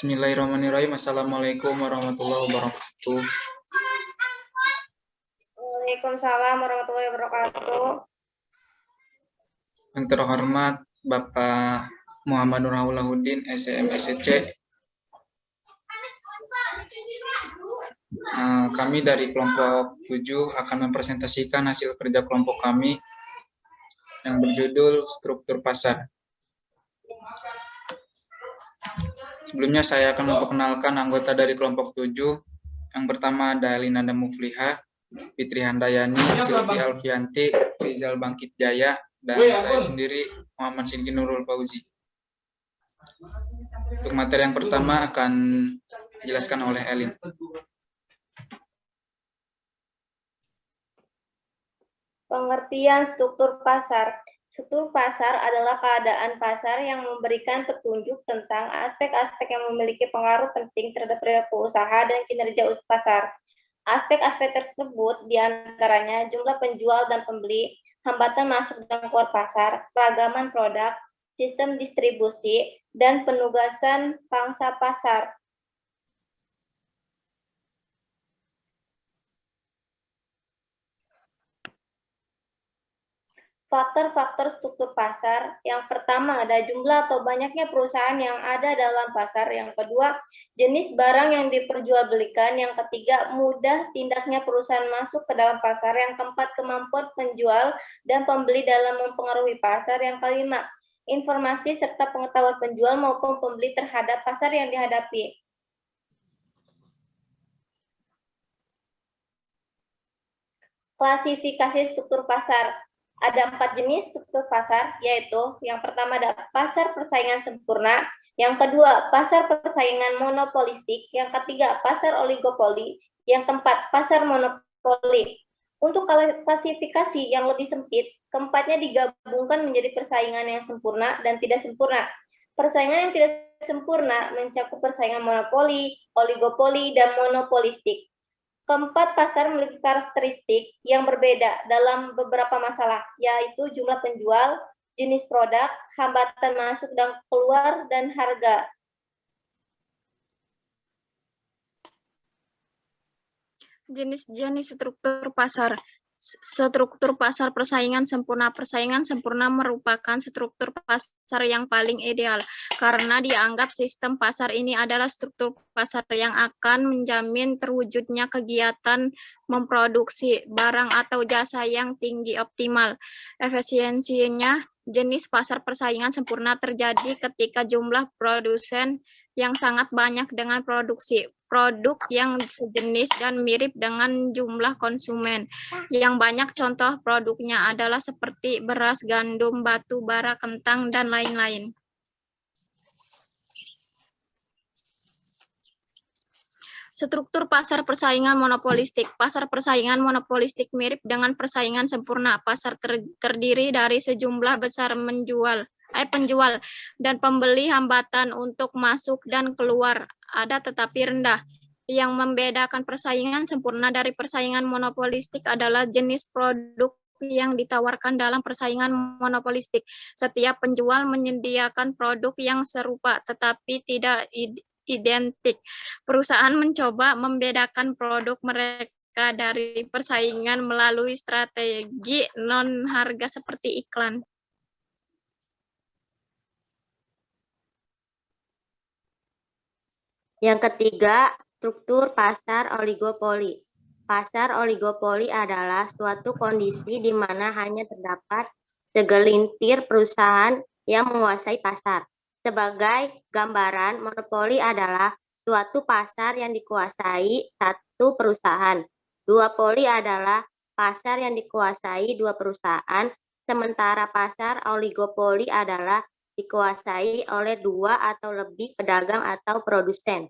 Bismillahirrahmanirrahim. Assalamualaikum warahmatullahi wabarakatuh. Waalaikumsalam warahmatullahi wabarakatuh. Yang terhormat Bapak Muhammad Nurhaulahuddin, SEM SC. Kami dari kelompok 7 akan mempresentasikan hasil kerja kelompok kami yang berjudul struktur pasar. Sebelumnya saya akan memperkenalkan anggota dari kelompok 7. Yang pertama ada Linanda Mufliha, Fitri Handayani, Silvi Alfianti, Rizal Bangkit Jaya, dan saya sendiri Muhammad Sinki Nurul Fauzi. Untuk materi yang pertama akan dijelaskan oleh Elin. Pengertian struktur pasar. Struktur pasar adalah keadaan pasar yang memberikan petunjuk tentang aspek-aspek yang memiliki pengaruh penting terhadap perilaku usaha dan kinerja pasar. Aspek-aspek tersebut diantaranya jumlah penjual dan pembeli, hambatan masuk dan keluar pasar, keragaman produk, sistem distribusi, dan penugasan pangsa pasar. Faktor-faktor struktur pasar. Yang pertama ada jumlah atau banyaknya perusahaan yang ada dalam pasar. Yang kedua, jenis barang yang diperjualbelikan. Yang ketiga, mudah tindaknya perusahaan masuk ke dalam pasar. Yang keempat, kemampuan penjual dan pembeli dalam mempengaruhi pasar. Yang kelima, informasi serta pengetahuan penjual maupun pembeli terhadap pasar yang dihadapi. Klasifikasi struktur pasar. Ada 4 jenis struktur pasar, yaitu yang pertama ada pasar persaingan sempurna, yang kedua pasar persaingan monopolistik, yang ketiga pasar oligopoli, yang keempat pasar monopoli. Untuk klasifikasi yang lebih sempit, keempatnya digabungkan menjadi persaingan yang sempurna dan tidak sempurna. Persaingan yang tidak sempurna mencakup persaingan monopoli, oligopoli, dan monopolistik. Keempat, pasar memiliki karakteristik yang berbeda dalam beberapa masalah, yaitu jumlah penjual, jenis produk, hambatan masuk dan keluar, dan harga. Jenis-jenis struktur pasar. Struktur pasar persaingan sempurna. Persaingan sempurna merupakan struktur pasar yang paling ideal karena dianggap sistem pasar ini adalah struktur pasar yang akan menjamin terwujudnya kegiatan memproduksi barang atau jasa yang tinggi optimal. Efisiensinya, jenis pasar persaingan sempurna terjadi ketika jumlah produsen yang sangat banyak dengan produksi produk yang sejenis dan mirip dengan jumlah konsumen yang banyak. Contoh produknya adalah seperti beras, gandum, batu bara, kentang, dan lain-lain. Struktur pasar persaingan monopolistik. Pasar persaingan monopolistik mirip dengan persaingan sempurna. Pasar terdiri dari sejumlah besar penjual dan pembeli. Hambatan untuk masuk dan keluar ada tetapi rendah. Yang membedakan persaingan sempurna dari persaingan monopolistik adalah jenis produk yang ditawarkan dalam persaingan monopolistik. Setiap penjual menyediakan produk yang serupa tetapi tidak identik. Perusahaan mencoba membedakan produk mereka dari persaingan melalui strategi non-harga seperti iklan. Yang ketiga, struktur pasar oligopoli. Pasar oligopoli adalah suatu kondisi di mana hanya terdapat segelintir perusahaan yang menguasai pasar. Sebagai gambaran, monopoli adalah suatu pasar yang dikuasai satu perusahaan. Duopoli adalah pasar yang dikuasai dua perusahaan, sementara pasar oligopoli adalah dikuasai oleh dua atau lebih pedagang atau produsen.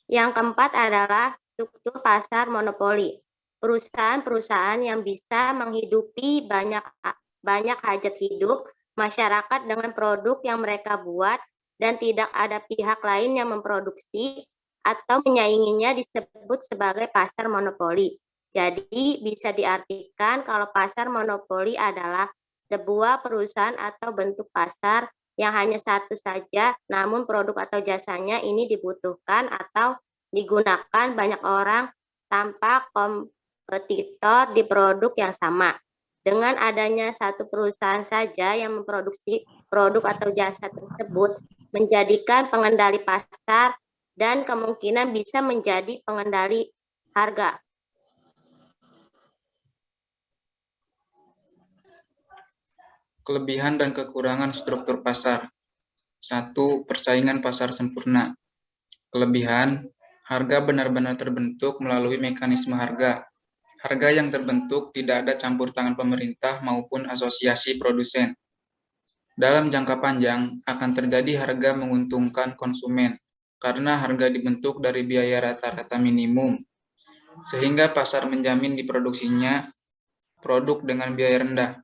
Yang keempat adalah struktur pasar monopoli. Perusahaan-perusahaan yang bisa menghidupi banyak hajat hidup masyarakat dengan produk yang mereka buat dan tidak ada pihak lain yang memproduksi atau menyainginya disebut sebagai pasar monopoli. Jadi bisa diartikan kalau pasar monopoli adalah sebuah perusahaan atau bentuk pasar yang hanya satu saja, namun produk atau jasanya ini dibutuhkan atau digunakan banyak orang tanpa kompetitor di produk yang sama. Dengan adanya satu perusahaan saja yang memproduksi produk atau jasa tersebut, menjadikan pengendali pasar dan kemungkinan bisa menjadi pengendali harga. Kelebihan dan kekurangan struktur pasar. 1. Persaingan pasar sempurna. Kelebihan, harga benar-benar terbentuk melalui mekanisme harga. Harga yang terbentuk tidak ada campur tangan pemerintah maupun asosiasi produsen. Dalam jangka panjang, akan terjadi harga menguntungkan konsumen, karena harga dibentuk dari biaya rata-rata minimum, sehingga pasar menjamin diproduksinya produk dengan biaya rendah.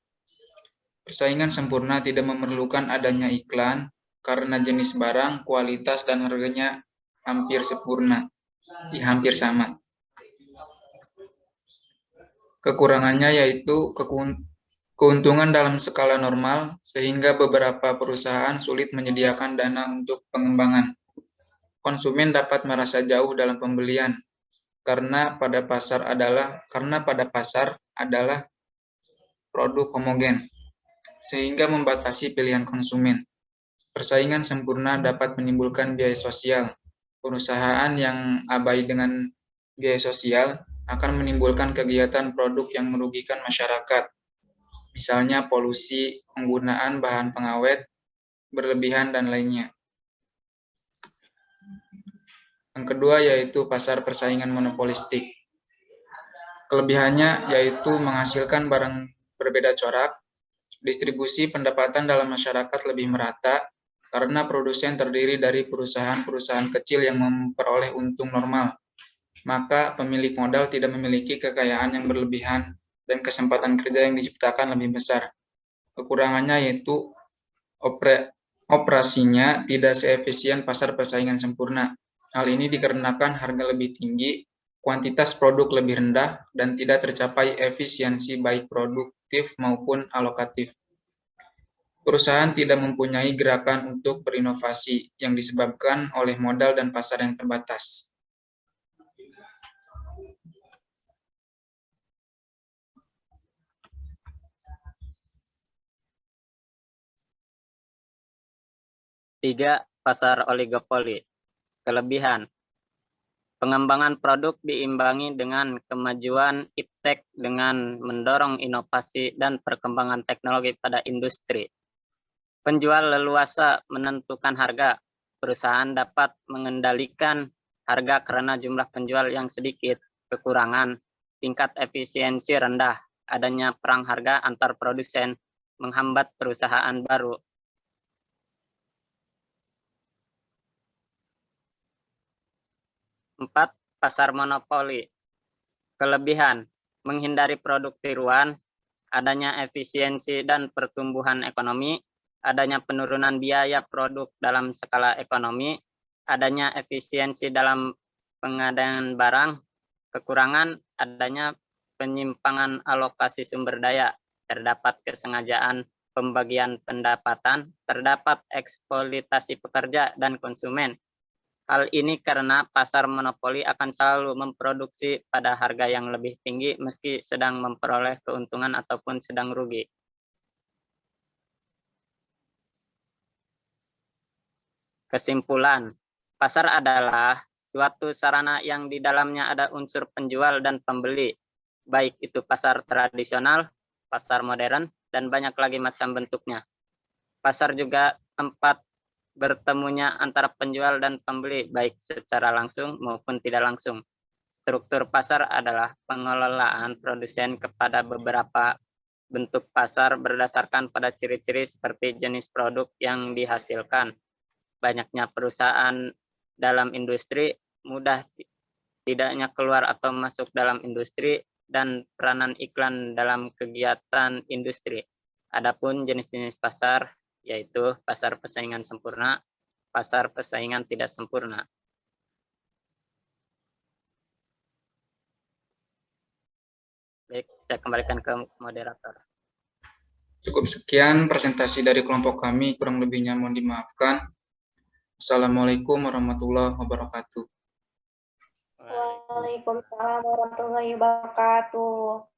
Persaingan sempurna tidak memerlukan adanya iklan, karena jenis barang, kualitas, dan harganya hampir sempurna, hampir sama. Kekurangannya yaitu keuntungan dalam skala normal, sehingga beberapa perusahaan sulit menyediakan dana untuk pengembangan. Konsumen dapat merasa jauh dalam pembelian, karena pada pasar adalah produk homogen, sehingga membatasi pilihan konsumen. Persaingan sempurna dapat menimbulkan biaya sosial. Perusahaan yang abai dengan biaya sosial akan menimbulkan kegiatan produk yang merugikan masyarakat, misalnya polusi, penggunaan bahan pengawet berlebihan, dan lainnya. Yang kedua yaitu pasar persaingan monopolistik. Kelebihannya yaitu menghasilkan barang berbeda corak, distribusi pendapatan dalam masyarakat lebih merata, karena produsen terdiri dari perusahaan-perusahaan kecil yang memperoleh untung normal. Maka pemilik modal tidak memiliki kekayaan yang berlebihan dan kesempatan kerja yang diciptakan lebih besar. Kekurangannya yaitu operasinya tidak seefisien pasar persaingan sempurna. Hal ini dikarenakan harga lebih tinggi, kuantitas produk lebih rendah, dan tidak tercapai efisiensi baik produktif maupun alokatif. Perusahaan tidak mempunyai gerakan untuk berinovasi yang disebabkan oleh modal dan pasar yang terbatas. Tiga, pasar oligopoli. Kelebihan, pengembangan produk diimbangi dengan kemajuan iptek dengan mendorong inovasi dan perkembangan teknologi pada industri. Penjual leluasa menentukan harga. Perusahaan dapat mengendalikan harga karena jumlah penjual yang sedikit. Kekurangan, tingkat efisiensi rendah. Adanya perang harga antar produsen menghambat perusahaan baru. Empat, pasar monopoli. Kelebihan, menghindari produk tiruan, adanya efisiensi dan pertumbuhan ekonomi, adanya penurunan biaya produk dalam skala ekonomi, adanya efisiensi dalam pengadaan barang, kekurangan adanya penyimpangan alokasi sumber daya, terdapat kesengajaan pembagian pendapatan, terdapat eksploitasi pekerja dan konsumen. Hal ini karena pasar monopoli akan selalu memproduksi pada harga yang lebih tinggi meski sedang memperoleh keuntungan ataupun sedang rugi. Kesimpulan, pasar adalah suatu sarana yang di dalamnya ada unsur penjual dan pembeli, baik itu pasar tradisional, pasar modern, dan banyak lagi macam bentuknya. Pasar juga tempat bertemunya antara penjual dan pembeli, baik secara langsung maupun tidak langsung. Struktur pasar adalah pengelolaan produsen kepada beberapa bentuk pasar berdasarkan pada ciri-ciri seperti jenis produk yang dihasilkan, banyaknya perusahaan dalam industri, mudah tidaknya keluar atau masuk dalam industri, dan peranan iklan dalam kegiatan industri. Adapun jenis-jenis pasar yaitu pasar persaingan sempurna, pasar persaingan tidak sempurna. Baik, saya kembalikan ke moderator. Cukup sekian presentasi dari kelompok kami, kurang lebihnya mohon dimaafkan. Assalamualaikum warahmatullahi wabarakatuh. Waalaikumsalam warahmatullahi wabarakatuh.